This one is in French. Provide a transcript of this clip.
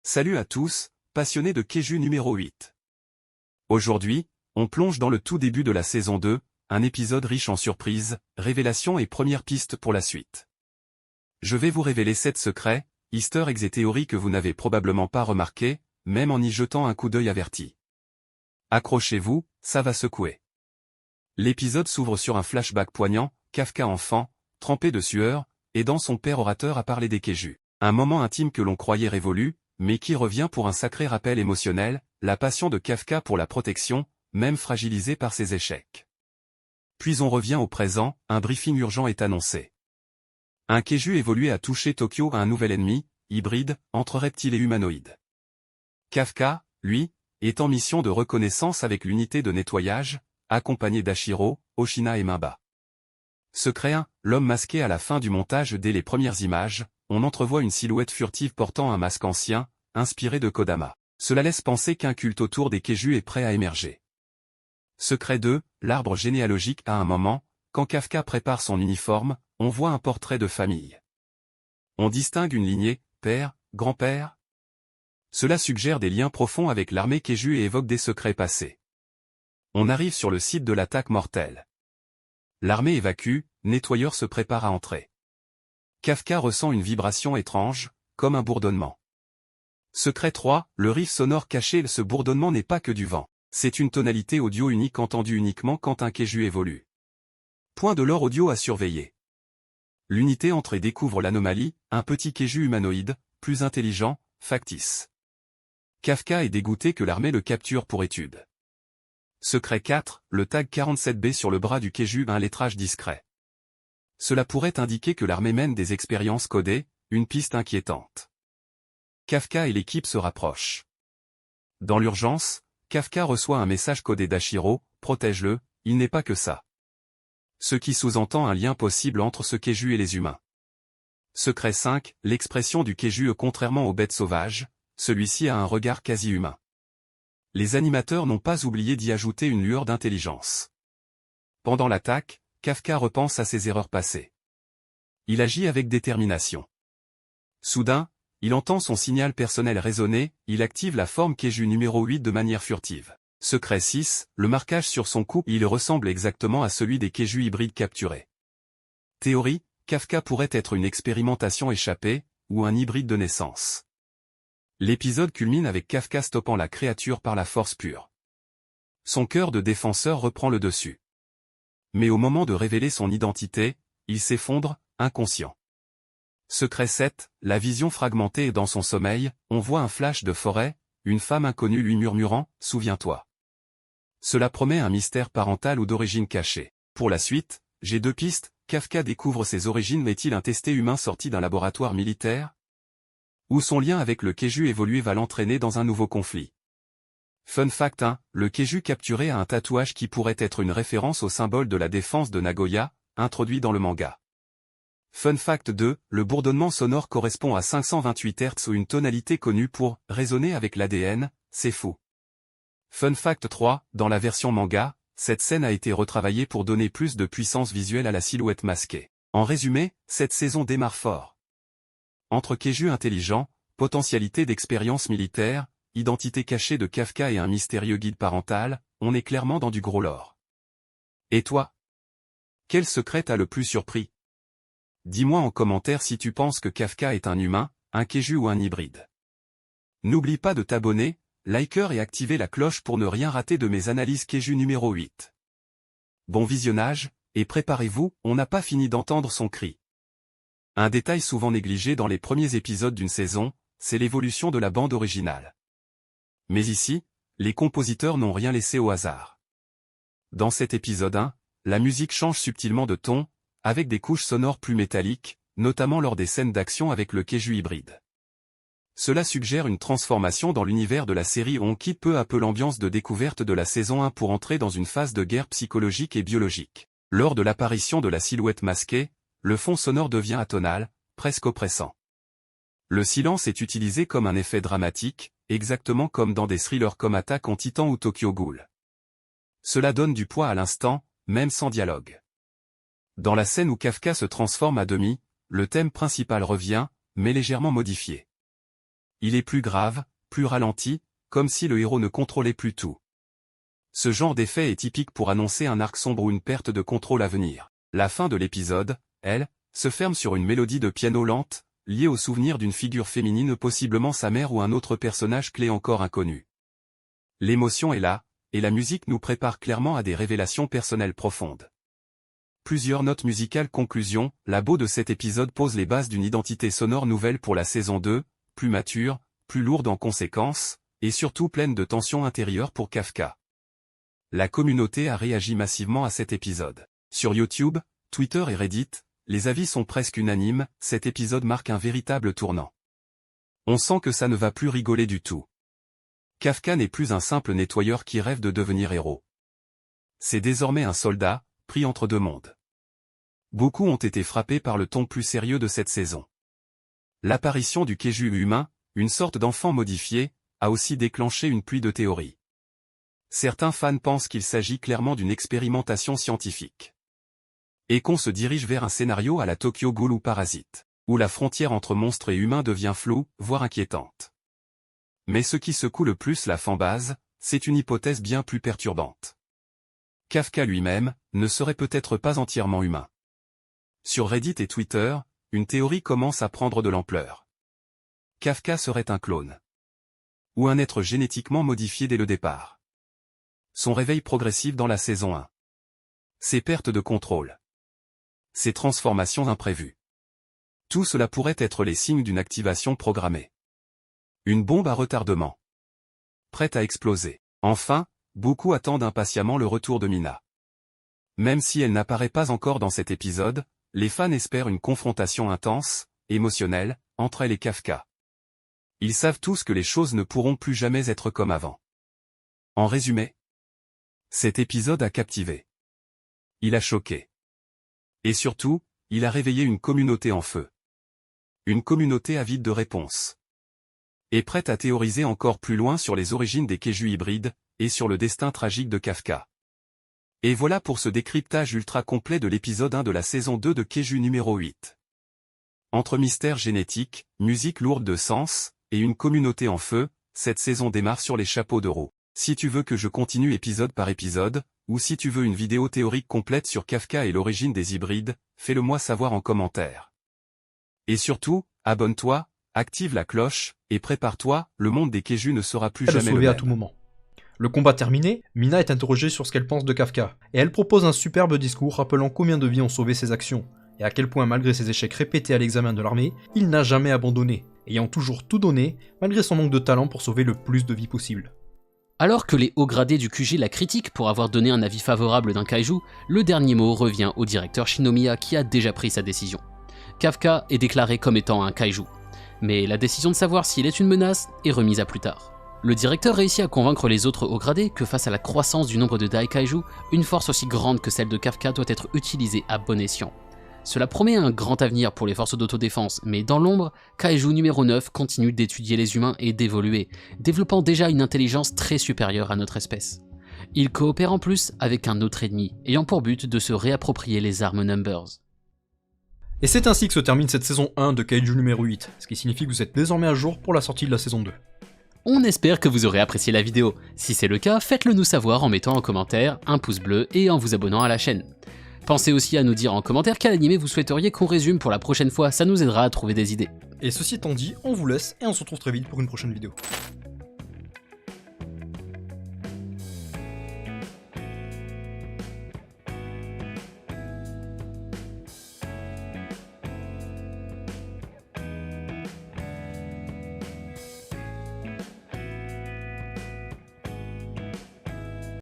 Salut à tous, passionnés de Keiju numéro 8. Aujourd'hui, on plonge dans le tout début de la saison 2, un épisode riche en surprises, révélations et premières pistes pour la suite. Je vais vous révéler 7 secrets, easter eggs et théories que vous n'avez probablement pas remarqués, même en y jetant un coup d'œil averti. Accrochez-vous, ça va secouer. L'épisode s'ouvre sur un flashback poignant, Kafka enfant, trempé de sueur, aidant son père orateur à parler des Keiju. Un moment intime que l'on croyait révolu, mais qui revient pour un sacré rappel émotionnel, la passion de Kafka pour la protection, même fragilisée par ses échecs. Puis on revient au présent, un briefing urgent est annoncé. Un Keiju évolué a touché Tokyo à un nouvel ennemi, hybride, entre reptiles et humanoïdes. Kafka, lui, est en mission de reconnaissance avec l'unité de nettoyage, accompagné d'Ashiro, Oshina et Mimba. Secret 1, l'homme masqué à la fin du montage. Dès les premières images, on entrevoit une silhouette furtive portant un masque ancien, inspiré de Kodama. Cela laisse penser qu'un culte autour des Keiju est prêt à émerger. Secret 2, l'arbre généalogique. À un moment, quand Kafka prépare son uniforme, on voit un portrait de famille. On distingue une lignée, père, grand-père. Cela suggère des liens profonds avec l'armée Keiju et évoque des secrets passés. On arrive sur le site de l'attaque mortelle. L'armée évacue, Nettoyeur se prépare à entrer. Kafka ressent une vibration étrange, comme un bourdonnement. Secret 3, le riff sonore caché. Ce bourdonnement n'est pas que du vent. C'est une tonalité audio unique entendue uniquement quand un Keiju évolue. Point de l'or audio à surveiller. L'unité entre et découvre l'anomalie, un petit Keiju humanoïde, plus intelligent, factice. Kafka est dégoûté que l'armée le capture pour étude. Secret 4, le tag 47B sur le bras du Keiju. Un lettrage discret. Cela pourrait indiquer que l'armée mène des expériences codées, une piste inquiétante. Kafka et l'équipe se rapprochent. Dans l'urgence, Kafka reçoit un message codé d'Ashiro, protège-le, il n'est pas que ça. Ce qui sous-entend un lien possible entre ce Keiju et les humains. Secret 5, l'expression du Keiju. Contrairement aux bêtes sauvages, celui-ci a un regard quasi humain. Les animateurs n'ont pas oublié d'y ajouter une lueur d'intelligence. Pendant l'attaque, Kafka repense à ses erreurs passées. Il agit avec détermination. Soudain, il entend son signal personnel résonner, il active la forme Keiju numéro 8 de manière furtive. Secret 6, le marquage sur son cou. Il ressemble exactement à celui des Keiju hybrides capturés. Théorie, Kafka pourrait être une expérimentation échappée, ou un hybride de naissance. L'épisode culmine avec Kafka stoppant la créature par la force pure. Son cœur de défenseur reprend le dessus. Mais au moment de révéler son identité, il s'effondre, inconscient. Secret 7, la vision fragmentée. Dans son sommeil, on voit un flash de forêt, une femme inconnue lui murmurant « Souviens-toi ». Cela promet un mystère parental ou d'origine cachée. Pour la suite, j'ai 2 pistes. Kafka découvre ses origines. Est-il un testé humain sorti d'un laboratoire militaire? Ou son lien avec le Keiju évolué va l'entraîner dans un nouveau conflit? Fun fact 1, le Keiju capturé a un tatouage qui pourrait être une référence au symbole de la défense de Nagoya, introduit dans le manga. Fun fact 2, le bourdonnement sonore correspond à 528 Hz ou une tonalité connue pour « résonner avec l'ADN », c'est fou. Fun fact 3, dans la version manga, cette scène a été retravaillée pour donner plus de puissance visuelle à la silhouette masquée. En résumé, cette saison démarre fort. Entre Keiju intelligent, potentialité d'expérience militaire, identité cachée de Kafka et un mystérieux guide parental, on est clairement dans du gros lore. Et toi? Quel secret t'a le plus surpris? Dis-moi en commentaire si tu penses que Kafka est un humain, un Keiju ou un hybride. N'oublie pas de t'abonner, liker et activer la cloche pour ne rien rater de mes analyses Keiju numéro 8. Bon visionnage, et préparez-vous, on n'a pas fini d'entendre son cri. Un détail souvent négligé dans les premiers épisodes d'une saison, c'est l'évolution de la bande originale. Mais ici, les compositeurs n'ont rien laissé au hasard. Dans cet épisode 1, la musique change subtilement de ton, avec des couches sonores plus métalliques, notamment lors des scènes d'action avec le Keiju hybride. Cela suggère une transformation dans l'univers de la série. On quitte peu à peu l'ambiance de découverte de la saison 1 pour entrer dans une phase de guerre psychologique et biologique. Lors de l'apparition de la silhouette masquée, le fond sonore devient atonal, presque oppressant. Le silence est utilisé comme un effet dramatique, exactement comme dans des thrillers comme Attack on Titan ou Tokyo Ghoul. Cela donne du poids à l'instant, même sans dialogue. Dans la scène où Kafka se transforme à demi, le thème principal revient, mais légèrement modifié. il est plus grave, plus ralenti, comme si le héros ne contrôlait plus tout. Ce genre d'effet est typique pour annoncer un arc sombre ou une perte de contrôle à venir. La fin de l'épisode, elle, se ferme sur une mélodie de piano lente, liée au souvenir d'une figure féminine, possiblement sa mère ou un autre personnage clé encore inconnu. L'émotion est là, et la musique nous prépare clairement à des révélations personnelles profondes. Plusieurs notes musicales. Conclusion, la BO de cet épisode pose les bases d'une identité sonore nouvelle pour la saison 2, plus mature, plus lourde en conséquences, et surtout pleine de tensions intérieures pour Kafka. La communauté a réagi massivement à cet épisode. Sur YouTube, Twitter et Reddit, les avis sont presque unanimes, cet épisode marque un véritable tournant. On sent que ça ne va plus rigoler du tout. Kafka n'est plus un simple nettoyeur qui rêve de devenir héros. C'est désormais un soldat, pris entre deux mondes. Beaucoup ont été frappés par le ton plus sérieux de cette saison. L'apparition du Keiju humain, une sorte d'enfant modifié, a aussi déclenché une pluie de théories. Certains fans pensent qu'il s'agit clairement d'une expérimentation scientifique. Et qu'on se dirige vers un scénario à la Tokyo Ghoul ou Parasite, où la frontière entre monstres et humains devient floue, voire inquiétante. Mais ce qui secoue le plus la fanbase, c'est une hypothèse bien plus perturbante. Kafka lui-même ne serait peut-être pas entièrement humain. Sur Reddit et Twitter, une théorie commence à prendre de l'ampleur. Kafka serait un clone. Ou un être génétiquement modifié dès le départ. Son réveil progressif dans la saison 1. Ses pertes de contrôle. Ses transformations imprévues. Tout cela pourrait être les signes d'une activation programmée. Une bombe à retardement. Prête à exploser. Enfin, beaucoup attendent impatiemment le retour de Mina. Même si elle n'apparaît pas encore dans cet épisode, les fans espèrent une confrontation intense, émotionnelle, entre elle et Kafka. Ils savent tous que les choses ne pourront plus jamais être comme avant. En résumé, cet épisode a captivé. Il a choqué. Et surtout, il a réveillé une communauté en feu. Une communauté avide de réponses. Et prête à théoriser encore plus loin sur les origines des Keiju hybrides, et sur le destin tragique de Kafka. Et voilà pour ce décryptage ultra complet de l'épisode 1 de la saison 2 de Keiju numéro 8. Entre mystère génétique, musique lourde de sens, et une communauté en feu, cette saison démarre sur les chapeaux de roue. Si tu veux que je continue épisode par épisode, ou si tu veux une vidéo théorique complète sur Kafka et l'origine des hybrides, fais-le moi savoir en commentaire. Et surtout, abonne-toi, active la cloche, et prépare-toi, le monde des Keiju ne sera plus jamais le même. À tout moment. Le combat terminé, Mina est interrogée sur ce qu'elle pense de Kafka, et elle propose un superbe discours rappelant combien de vies ont sauvé ses actions, et à quel point malgré ses échecs répétés à l'examen de l'armée, il n'a jamais abandonné, ayant toujours tout donné, malgré son manque de talent pour sauver le plus de vies possible. Alors que les hauts gradés du QG la critiquent pour avoir donné un avis favorable d'un kaiju, le dernier mot revient au directeur Shinomiya qui a déjà pris sa décision. Kafka est déclaré comme étant un kaiju, mais la décision de savoir s'il est une menace est remise à plus tard. Le directeur réussit à convaincre les autres hauts gradés que face à la croissance du nombre de Daikaiju, une force aussi grande que celle de Kafka doit être utilisée à bon escient. Cela promet un grand avenir pour les forces d'autodéfense, mais dans l'ombre, Kaiju numéro 9 continue d'étudier les humains et d'évoluer, développant déjà une intelligence très supérieure à notre espèce. Il coopère en plus avec un autre ennemi, ayant pour but de se réapproprier les armes Numbers. Et c'est ainsi que se termine cette saison 1 de Kaiju numéro 8, ce qui signifie que vous êtes désormais à jour pour la sortie de la saison 2. On espère que vous aurez apprécié la vidéo. Si c'est le cas, faites-le nous savoir en mettant en commentaire un pouce bleu et en vous abonnant à la chaîne. Pensez aussi à nous dire en commentaire quel animé vous souhaiteriez qu'on résume pour la prochaine fois, ça nous aidera à trouver des idées. Et ceci étant dit, on vous laisse et on se retrouve très vite pour une prochaine vidéo.